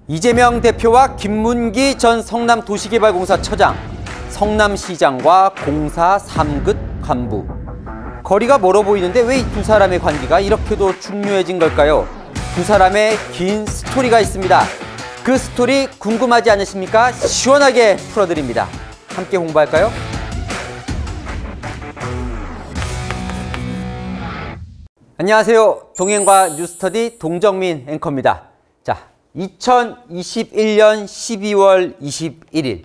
이재명 대표와 김문기 전 성남도시개발공사 처장, 성남시장과 공사 3급 간부. 거리가 멀어 보이는데 왜 이 두 사람의 관계가 이렇게도 중요해진 걸까요? 두 사람의 긴 스토리가 있습니다. 그 스토리 궁금하지 않으십니까? 시원하게 풀어드립니다. 함께 공부할까요? 안녕하세요. 동행과 뉴스터디 동정민 앵커입니다. 자, 2021년 12월 21일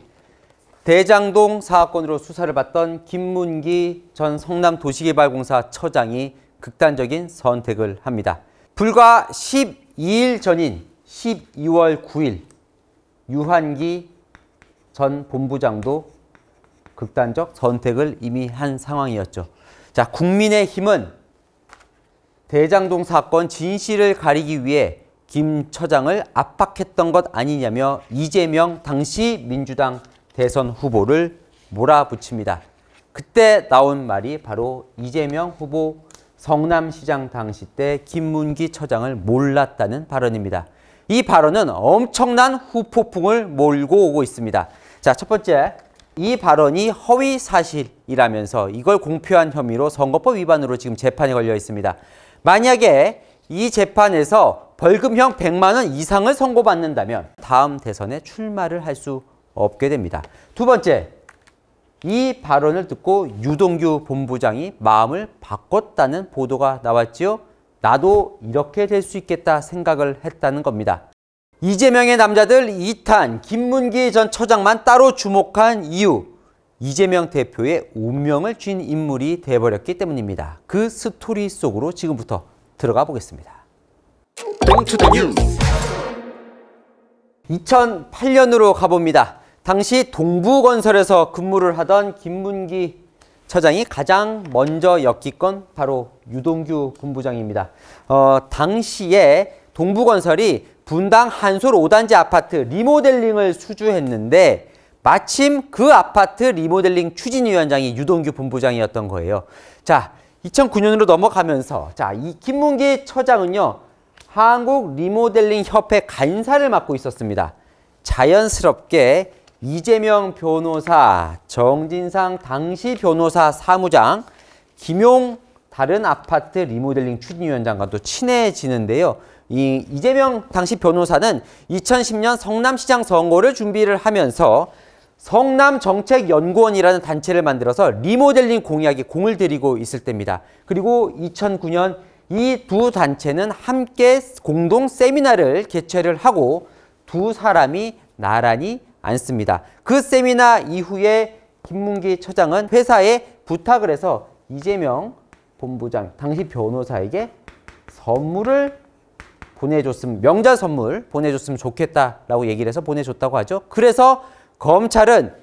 대장동 사건으로 수사를 받던 김문기 전 성남도시개발공사 처장이 극단적인 선택을 합니다. 불과 12일 전인 12월 9일 유한기 전 본부장도 극단적 선택을 이미 한 상황이었죠. 자, 국민의힘은 대장동 사건 진실을 가리기 위해 김 처장을 압박했던 것 아니냐며 이재명 당시 민주당 대선 후보를 몰아붙입니다. 그때 나온 말이 바로 이재명 후보 성남시장 당시 때 김문기 처장을 몰랐다는 발언입니다. 이 발언은 엄청난 후폭풍을 몰고 오고 있습니다. 자, 첫 번째, 이 발언이 허위 사실이라면서 이걸 공표한 혐의로 선거법 위반으로 지금 재판에 걸려 있습니다. 만약에 이 재판에서 벌금형 100만 원 이상을 선고받는다면 다음 대선에 출마를 할 수 없게 됩니다. 두 번째, 이 발언을 듣고 유동규 본부장이 마음을 바꿨다는 보도가 나왔지요. 나도 이렇게 될 수 있겠다 생각을 했다는 겁니다. 이재명의 남자들 2탄 김문기 전 처장만 따로 주목한 이유, 이재명 대표의 운명을 쥔 인물이 돼버렸기 때문입니다. 그 스토리 속으로 지금부터 들어가 보겠습니다. 2008년으로 가봅니다. 당시 동부건설에서 근무를 하던 김문기 처장이 가장 먼저 엮인 건 바로 유동규 본부장입니다. 당시에 동부건설이 분당 한솔 5단지 아파트 리모델링을 수주했는데 마침 그 아파트 리모델링 추진위원장이 유동규 본부장이었던 거예요. 자, 2009년으로 넘어가면서 자, 이 김문기 처장은요, 한국 리모델링 협회 간사를 맡고 있었습니다. 자연스럽게 이재명 변호사, 정진상 당시 변호사 사무장, 김용 다른 아파트 리모델링 추진위원장과도 친해지는데요. 이재명 당시 변호사는 2010년 성남시장 선거를 준비를 하면서 성남정책연구원이라는 단체를 만들어서 리모델링 공약에 공을 들이고 있을 때입니다. 그리고 2009년 이 두 단체는 함께 공동 세미나를 개최를 하고 두 사람이 나란히 앉습니다. 그 세미나 이후에 김문기 처장은 회사에 부탁을 해서 이재명 본부장, 당시 변호사에게 선물을 보내줬으면, 명절 선물 보내줬으면 좋겠다라고 얘기를 해서 보내줬다고 하죠. 그래서 검찰은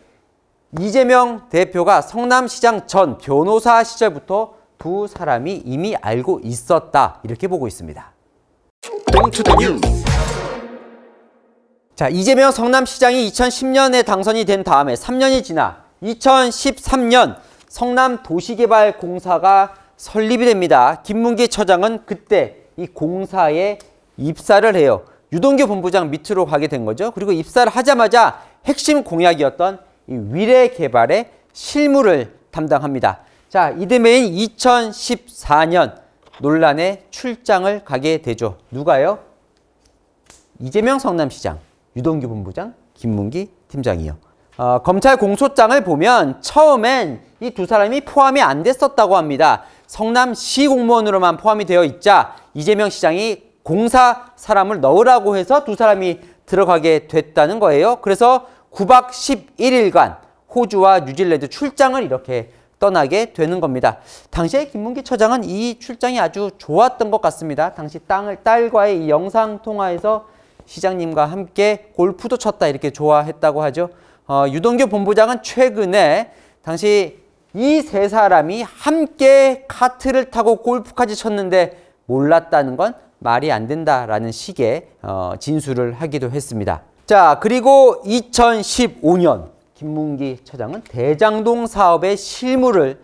이재명 대표가 성남시장 전 변호사 시절부터 두 사람이 이미 알고 있었다, 이렇게 보고 있습니다. 자, 이재명 성남시장이 2010년에 당선이 된 다음에 3년이 지나 2013년 성남도시개발공사가 설립이 됩니다. 김문기 처장은 그때 이 공사에 입사를 해요. 유동규 본부장 밑으로 가게 된 거죠. 그리고 입사를 하자마자 핵심 공약이었던 이 위례 개발의 실무를 담당합니다. 자, 이듬해인 2014년 논란에 출장을 가게 되죠. 누가요? 이재명 성남시장, 유동규 본부장, 김문기 팀장이요. 검찰 공소장을 보면 처음엔 이 두 사람이 포함이 안 됐었다고 합니다. 성남시 공무원으로만 포함이 되어 있자 이재명 시장이 공사 사람을 넣으라고 해서 두 사람이 들어가게 됐다는 거예요. 그래서 9박 11일간 호주와 뉴질랜드 출장을 이렇게 떠나게 되는 겁니다. 당시에 김문기 처장은 이 출장이 아주 좋았던 것 같습니다. 당시 딸과의 이 영상통화에서 시장님과 함께 골프도 쳤다, 이렇게 좋아했다고 하죠. 유동규 본부장은 최근에 당시 이 세 사람이 함께 카트를 타고 골프까지 쳤는데 몰랐다는 건 말이 안 된다라는 식의 진술을 하기도 했습니다. 자, 그리고 2015년 김문기 처장은 대장동 사업의 실무를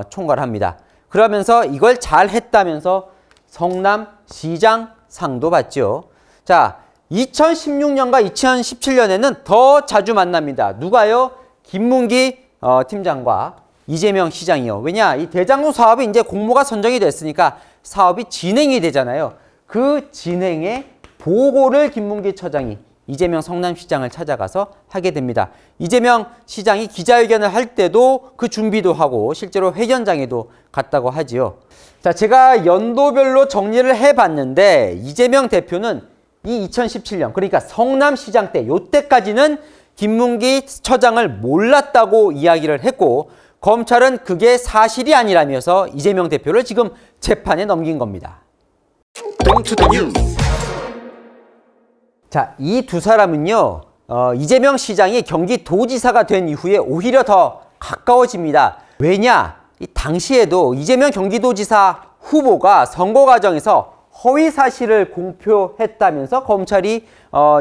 총괄합니다. 그러면서 이걸 잘 했다면서 성남시장 상도 받죠. 자, 2016년과 2017년에는 더 자주 만납니다. 누가요? 김문기 팀장과 이재명 시장이요. 왜냐? 이 대장동 사업이 이제 공모가 선정이 됐으니까 사업이 진행이 되잖아요. 그 진행의 보고를 김문기 처장이 이재명 성남시장을 찾아가서 하게 됩니다. 이재명 시장이 기자회견을 할 때도 그 준비도 하고 실제로 회견장에도 갔다고 하지요. 자, 제가 연도별로 정리를 해봤는데 이재명 대표는 이 2017년 그러니까 성남시장 때 요때까지는 김문기 처장을 몰랐다고 이야기를 했고 검찰은 그게 사실이 아니라면서 이재명 대표를 지금 재판에 넘긴 겁니다. 자, 이 두 사람은요, 이재명 시장이 경기도지사가 된 이후에 오히려 더 가까워집니다. 왜냐? 이 당시에도 이재명 경기도지사 후보가 선거 과정에서 허위 사실을 공표했다면서 검찰이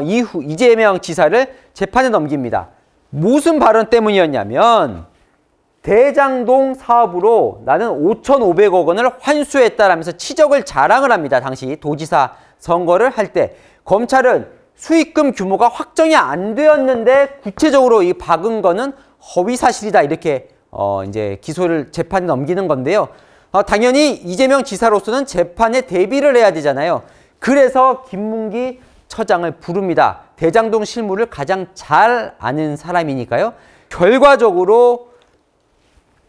이후 이재명 지사를 재판에 넘깁니다. 무슨 발언 때문이었냐면 대장동 사업으로 나는 5,500억 원을 환수했다라면서 치적을 자랑을 합니다. 당시 도지사 선거를 할 때 검찰은 수익금 규모가 확정이 안 되었는데 구체적으로 이 박은 거는 허위 사실이다 이렇게 이제 기소를 재판에 넘기는 건데요. 당연히 이재명 지사로서는 재판에 대비를 해야 되잖아요. 그래서 김문기 처장을 부릅니다. 대장동 실무를 가장 잘 아는 사람이니까요. 결과적으로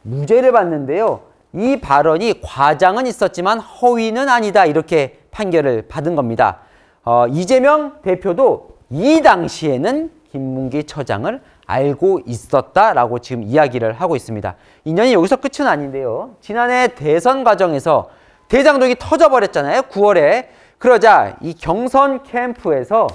무죄를 받는데요. 이 발언이 과장은 있었지만 허위는 아니다 이렇게 판결을 받은 겁니다. 이재명 대표도 이 당시에는 김문기 처장을 알고 있었다라고 지금 이야기를 하고 있습니다. 인연이 여기서 끝은 아닌데요. 지난해 대선 과정에서 대장동이 터져버렸잖아요. 9월에. 그러자 이 경선 캠프에서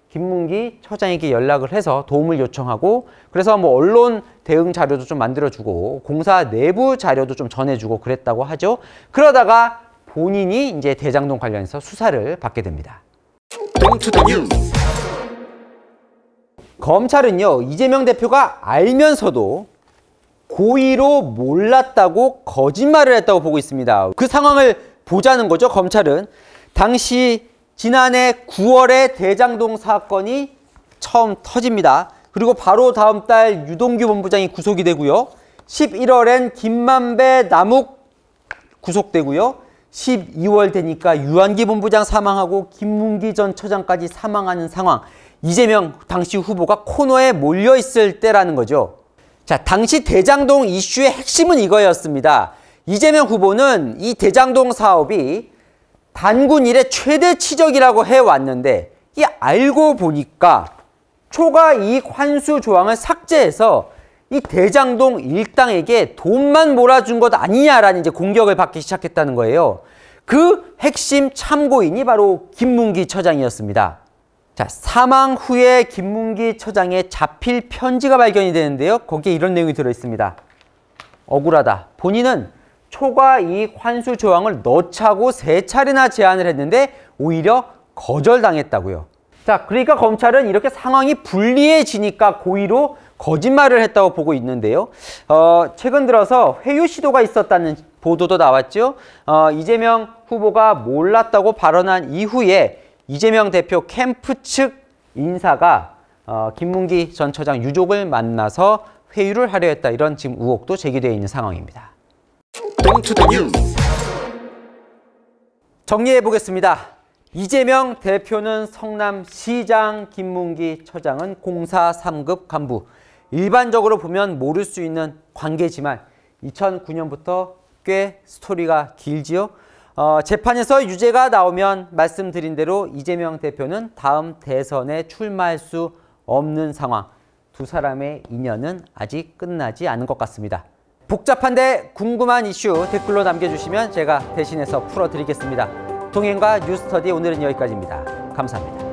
김문기 처장에게 연락을 해서 도움을 요청하고 그래서 뭐 언론 대응 자료도 좀 만들어주고 공사 내부 자료도 좀 전해주고 그랬다고 하죠. 그러다가 본인이 이제 대장동 관련해서 수사를 받게 됩니다. 검찰은요, 이재명 대표가 알면서도 고의로 몰랐다고 거짓말을 했다고 보고 있습니다. 그 상황을 보자는 거죠, 검찰은. 당시 지난해 9월에 대장동 사건이 처음 터집니다. 그리고 바로 다음 달 유동규 본부장이 구속이 되고요. 11월엔 김만배 남욱 구속되고요. 12월 되니까 유한기 본부장 사망하고 김문기 전 처장까지 사망하는 상황. 이재명 당시 후보가 코너에 몰려있을 때라는 거죠. 자, 당시 대장동 이슈의 핵심은 이거였습니다. 이재명 후보는 이 대장동 사업이 단군 이래 최대 치적이라고 해왔는데 이 알고 보니까 초과 이익 환수 조항을 삭제해서 이 대장동 일당에게 돈만 몰아준 것 아니냐라는 이제 공격을 받기 시작했다는 거예요. 그 핵심 참고인이 바로 김문기 처장이었습니다. 자, 사망 후에 김문기 처장의 자필 편지가 발견이 되는데요. 거기에 이런 내용이 들어있습니다. 억울하다. 본인은 초과 이익 환수 조항을 넣자고 3차례나 제안을 했는데 오히려 거절당했다고요. 자, 그러니까 검찰은 이렇게 상황이 불리해지니까 고의로 거짓말을 했다고 보고 있는데요. 최근 들어서 회유 시도가 있었다는 보도도 나왔죠. 이재명 후보가 몰랐다고 발언한 이후에 이재명 대표 캠프 측 인사가 김문기 전 처장 유족을 만나서 회유를 하려 했다. 이런 지금 의혹도 제기되어 있는 상황입니다. 정리해 보겠습니다. 이재명 대표는 성남시장, 김문기 처장은 공사 3급 간부. 일반적으로 보면 모를 수 있는 관계지만 2009년부터 꽤 스토리가 길지요. 재판에서 유죄가 나오면 말씀드린 대로 이재명 대표는 다음 대선에 출마할 수 없는 상황. 두 사람의 인연은 아직 끝나지 않은 것 같습니다. 복잡한데 궁금한 이슈 댓글로 남겨주시면 제가 대신해서 풀어드리겠습니다. 동행과 뉴스터디 오늘은 여기까지입니다. 감사합니다.